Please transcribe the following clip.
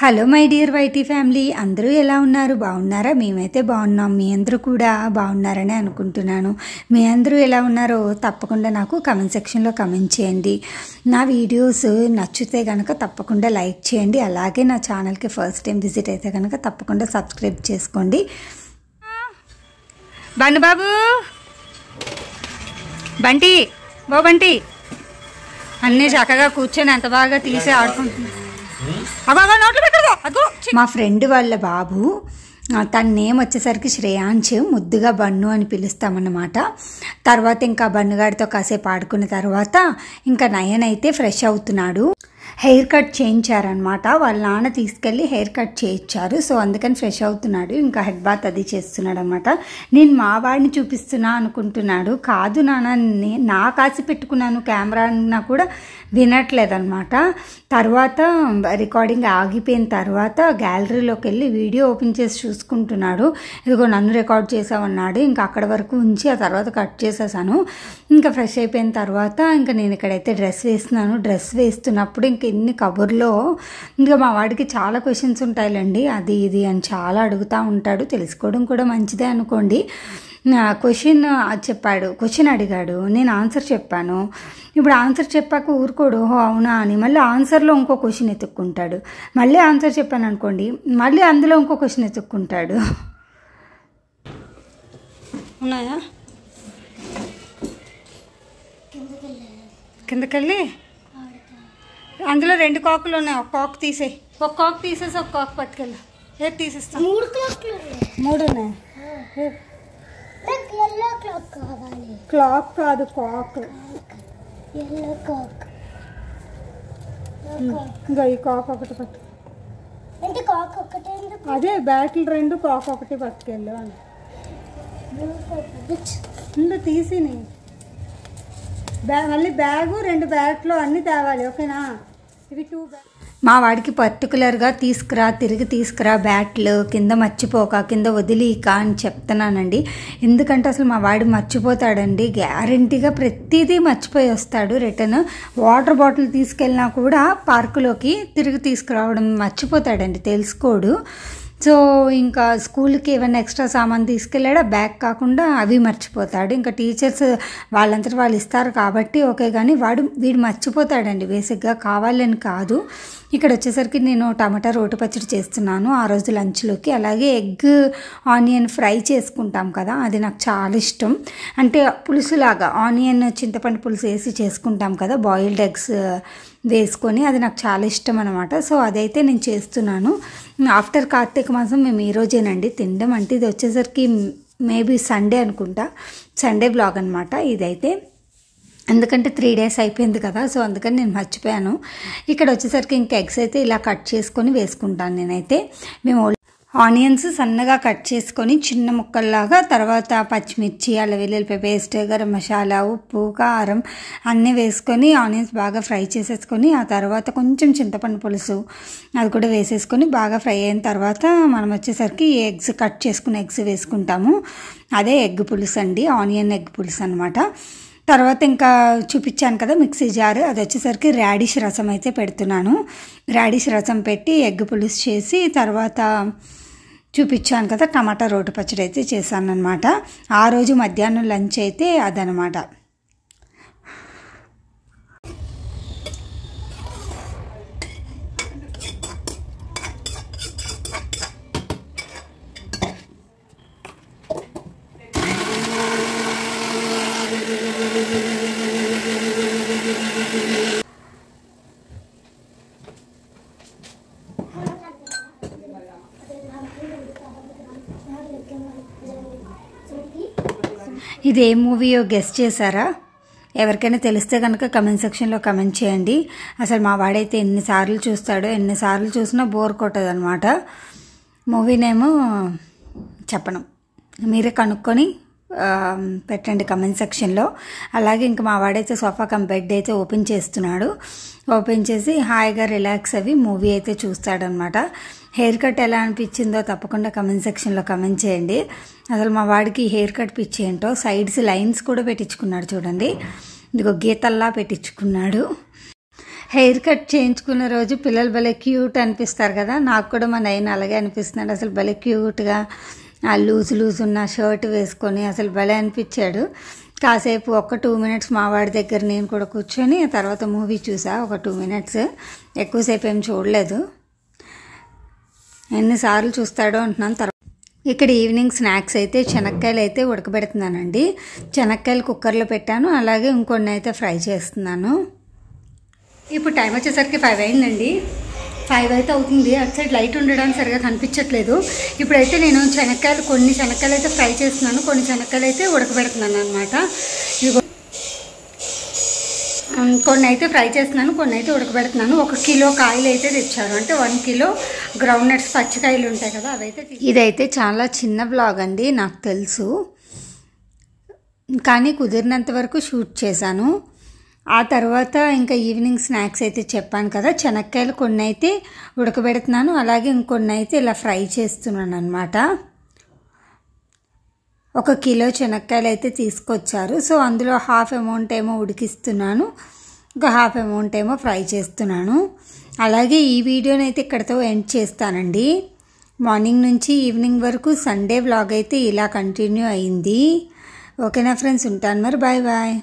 Hello my dear వైటీ family, అందరూ ఎలా ఉన్నారు? బాగున్నారా? మేమైతే బాగున్నాం. మీ అందరూ కూడా బాగున్నారని అనుకుంటున్నాను. మీ అందరూ ఎలా ఉన్నారో తప్పకుండా నాకు కమెంట్ సెక్షన్లో కమెంట్ చేయండి. నా వీడియోస్ నచ్చితే కనుక తప్పకుండా లైక్ చేయండి. అలాగే నా ఛానల్కి ఫస్ట్ టైం విజిట్ అయితే కనుక తప్పకుండా సబ్స్క్రైబ్ చేసుకోండి. బండి బాబు, బంటి బంటి అన్నీ చక్కగా కూర్చొని ఎంత బాగా తీసి ఆడుకుంటున్నాను. మా ఫ్రెండ్ వాళ్ళ బాబు, తన నేమ్ వచ్చేసరికి శ్రేయాంశ్, ముద్దుగా బన్ను అని పిలుస్తామన్నమాట. తర్వాత ఇంకా బన్నుగాడితో కాసేపు ఆడుకున్న తర్వాత ఇంకా నయన్ అయితే ఫ్రెష్ అవుతున్నాడు. హెయిర్ కట్ చేయించారనమాట. వాళ్ళ నాన్న తీసుకెళ్ళి హెయిర్ కట్ చేయించారు. సో అందుకని ఫ్రెష్ అవుతున్నాడు. ఇంకా హెడ్ బాత్ అది చేస్తున్నాడు అనమాట. నేను మా వాడిని చూపిస్తున్నా అనుకుంటున్నాడు. కాదు నాన్న, నా కాసి పెట్టుకున్నాను కెమెరా అన్నా కూడా వినట్లేదన్నమాట. తర్వాత రికార్డింగ్ ఆగిపోయిన తర్వాత గ్యాలరీలోకి వెళ్ళి వీడియో ఓపెన్ చేసి చూసుకుంటున్నాడు. ఇదిగో నన్ను రికార్డ్ చేసామన్నాడు. ఇంకా అక్కడ వరకు ఉంచి ఆ తర్వాత కట్ చేసేసాను. ఇంకా ఫ్రెష్ అయిపోయిన తర్వాత ఇంకా నేను ఇక్కడైతే డ్రెస్ వేస్తున్నాను. డ్రెస్ వేస్తున్నప్పుడు ఇంక ఎన్ని కబుర్లో ఇంకా మా వాడికి చాలా క్వశ్చన్స్ ఉంటాయిలేండి. అది ఇది అని చాలా అడుగుతూ ఉంటాడు. తెలుసుకోవడం కూడా మంచిదే అనుకోండి. క్వశ్చన్ అడిగాడు, నేను ఆన్సర్ చెప్పాను. ఇప్పుడు ఆన్సర్ చెప్పాక ఊరుకోడు, అవునా అని మళ్ళీ ఆన్సర్లో ఇంకో క్వశ్చన్ ఎత్తుక్కుంటాడు. మళ్ళీ ఆన్సర్ చెప్పాను అనుకోండి, మళ్ళీ అందులో ఇంకో క్వశ్చన్ ఎత్తుక్కుంటాడు. ఉన్నాయా? కిందకెళ్ళి అందులో 2 కాకులు ఉన్నాయి. ఒక కాకు తీసేయి. ఒక కాకు తీసేసి ఒక కాకు పట్టుకెళ్ళి. ఏది తీసేస్తాను? 3 ఉన్నాయి. క్లాక్ కాదు, కాక్. ఇంకా ఈ కాక్ ఒకటి పట్టు. అదే బ్యాట్లు 2, కాక్ ఒకటి పట్టుకెళ్ళు అని తీసి మళ్ళీ బ్యాగు 2 బ్యాట్లు అన్నీ తేవాలి. ఓకేనా? ఇవి 2 బ్యాగ్. మా వాడికి పర్టికులర్గా తిరిగి తీసుకురా బ్యాట్లు, కింద మర్చిపోక, కింద వదిలీక అని చెప్తున్నానండి. ఎందుకంటే అసలు మా వాడు మర్చిపోతాడండి. గ్యారంటీగా ప్రతిదీ మర్చిపోయి వస్తాడు. రిటర్న్ వాటర్ బాటిల్ తీసుకెళ్ళినా కూడా పార్కులోకి తిరిగి తీసుకురావడం మర్చిపోతాడండి, తెలుసుకోడు. సో ఇంకా స్కూల్కి ఏమైనా ఎక్స్ట్రా సామాన్ తీసుకెళ్ళాడా, బ్యాగ్ కాకుండా అవి మర్చిపోతాడు. ఇంకా టీచర్స్ వాళ్ళంతటి వాళ్ళు ఇస్తారు కాబట్టి ఓకే, కానీ వీడు మర్చిపోతాడండి బేసిక్గా, కావాలని కాదు. ఇక్కడ వచ్చేసరికి నేను టమాటా రోటి పచ్చడి చేస్తున్నాను ఆ రోజు లంచ్లోకి. అలాగే ఎగ్ ఆనియన్ ఫ్రై చేసుకుంటాం కదా, అది నాకు చాలా ఇష్టం. అంటే పులుసులాగా ఆనియన్ చింతపండు పులుసు వేసి చేసుకుంటాం కదా, బాయిల్డ్ ఎగ్స్ వేసుకొని, అది నాకు చాలా ఇష్టం అనమాట. సో అదైతే నేను చేస్తున్నాను. ఆఫ్టర్ కార్తీక మాసం మేము ఈరోజేనండి తినడం. అంటే ఇది వచ్చేసరికి మేబీ సండే అనుకుంటా, సండే బ్లాగ్ అనమాట ఇదైతే. ఎందుకంటే 3 days అయిపోయింది కదా, సో అందుకని నేను మర్చిపోయాను. ఇక్కడ వచ్చేసరికి ఇంకా ఎగ్స్ అయితే ఇలా కట్ చేసుకొని వేసుకుంటాను నేనైతే. మేము ఆనియన్స్ సన్నగా కట్ చేసుకొని చిన్న ముక్కల్లాగా, తర్వాత పచ్చిమిర్చి, అల్లం వెల్లుల్లిపాయ పేస్ట్, గరం మసాలా, ఉప్పు, కారం అన్నీ వేసుకొని ఆనియన్స్ బాగా ఫ్రై చేసేసుకొని, ఆ తర్వాత కొంచెం చింతపండు పులుసు అది కూడా వేసేసుకొని బాగా ఫ్రై అయిన తర్వాత మనం వచ్చేసరికి ఎగ్స్ కట్ చేసుకుని ఎగ్స్ వేసుకుంటాము. అదే ఎగ్ పులుసు అండి, ఆనియన్ ఎగ్ పులుసు అనమాట. తర్వాత ఇంకా చూపించాను కదా మిక్సీ జార్, అది వచ్చేసరికి రాడిష్ రసం అయితే పెడుతున్నాను. రాడిష్ రసం పెట్టి ఎగ్ పులుసు చేసి, తర్వాత చూపించాను కదా టమాటా రోటి పచ్చడి అయితే చేశాను అనమాట. ఆ రోజు మధ్యాహ్నం లంచ్ అయితే అదనమాట. ఇది ఏ మూవీయో గెస్ చేశారా? ఎవరికైనా తెలిస్తే కనుక కమెంట్ సెక్షన్లో కమెంట్ చేయండి. అసలు మా వాడైతే ఎన్నిసార్లు చూస్తాడో, ఎన్నిసార్లు చూసినా బోర్ కొట్టదనమాట. మూవీ నేమ్ చెప్పను, మీరే కనుక్కొని పెట్టండి కమెంట్ సెక్షన్లో. అలాగే ఇంకా మా వాడైతే సోఫా కమ్ బెడ్ అయితే ఓపెన్ చేస్తున్నాడు. ఓపెన్ చేసి హాయిగా రిలాక్స్ అవి మూవీ అయితే చూస్తాడనమాట. హెయిర్ కట్ ఎలా అనిపించిందో తప్పకుండా కమెంట్ సెక్షన్లో కమెంట్ చేయండి. అసలు మా వాడికి హెయిర్ కట్ పిచ్చి ఏంటో, సైడ్స్ లైన్స్ కూడా పెట్టించుకున్నాడు చూడండి, ఇదిగో గీతల్లా పెట్టించుకున్నాడు. హెయిర్ కట్ చేయించుకున్న రోజు పిల్లలు భలే క్యూట్ అనిపిస్తారు కదా. నాకు కూడా మా నయన అలాగే అనిపిస్తున్నాడు. అసలు భలే క్యూట్గా ఆ లూజ్ ఉన్న షర్ట్ వేసుకొని అసలు భలే అనిపించాడు. కాసేపు ఒక 2 minutes మా వాడి దగ్గర నేను కూడా కూర్చొని తర్వాత మూవీ చూసా. ఒక 2 minutes, ఎక్కువసేపు ఏం చూడలేదు. ఎన్నిసార్లు చూస్తాడో అంటున్నాను. తర్వాత ఇక్కడ ఈవినింగ్ స్నాక్స్ అయితే శనక్కాయలు అయితే ఉడకబెడుతున్నానండి. శనక్కాయలు కుక్కర్లో పెట్టాను, అలాగే ఇంకొన్ని అయితే ఫ్రై చేస్తున్నాను. ఇప్పుడు టైం వచ్చేసరికి 5 అయిందండి. 5 అయితే అవుతుంది. అటు సైడ్ లైట్ ఉండడానికి సరిగా కనిపించట్లేదు. ఇప్పుడైతే నేను కొన్ని శనక్కాయలు అయితే ఫ్రై చేస్తున్నాను, కొన్ని శనక్కాయలు అయితే ఉడకబెడుతున్నాను అనమాట. కొన్ని అయితే ఫ్రై చేస్తున్నాను, కొన్ని అయితే ఉడకబెడుతున్నాను. 1 కిలో కాయలు అయితే తెచ్చారు, అంటే 1 కిలో గ్రౌండ్ నట్స్ పచ్చికాయలు ఉంటాయి కదా అవైతే. ఇదైతే చాలా చిన్న బ్లాగ్ అండి, నాకు తెలుసు, కానీ కుదిరినంత వరకు షూట్ చేశాను. ఆ తర్వాత ఇంకా ఈవినింగ్ స్నాక్స్ అయితే చెప్పాను కదా, శనక్కాయలు కొన్ని అయితే ఉడకబెడుతున్నాను, అలాగే ఇంకొన్ని అయితే ఇలా ఫ్రై చేస్తున్నాను అనమాట. 1 కిలో శనక్కాయలు అయితే తీసుకొచ్చారు. సో అందులో హాఫ్ అమౌంట్ ఏమో ఉడికిస్తున్నాను, ఇంకా హాఫ్ అమౌంట్ ఏమో ఫ్రై చేస్తున్నాను. అలాగే ఈ వీడియోని అయితే ఇక్కడితో ఎండ్ చేస్తానండి. మార్నింగ్ నుంచి ఈవినింగ్ వరకు సండే వ్లాగ్ అయితే ఇలా కంటిన్యూ అయింది. ఓకేనా ఫ్రెండ్స్, ఉంటాను మరి. Bye bye.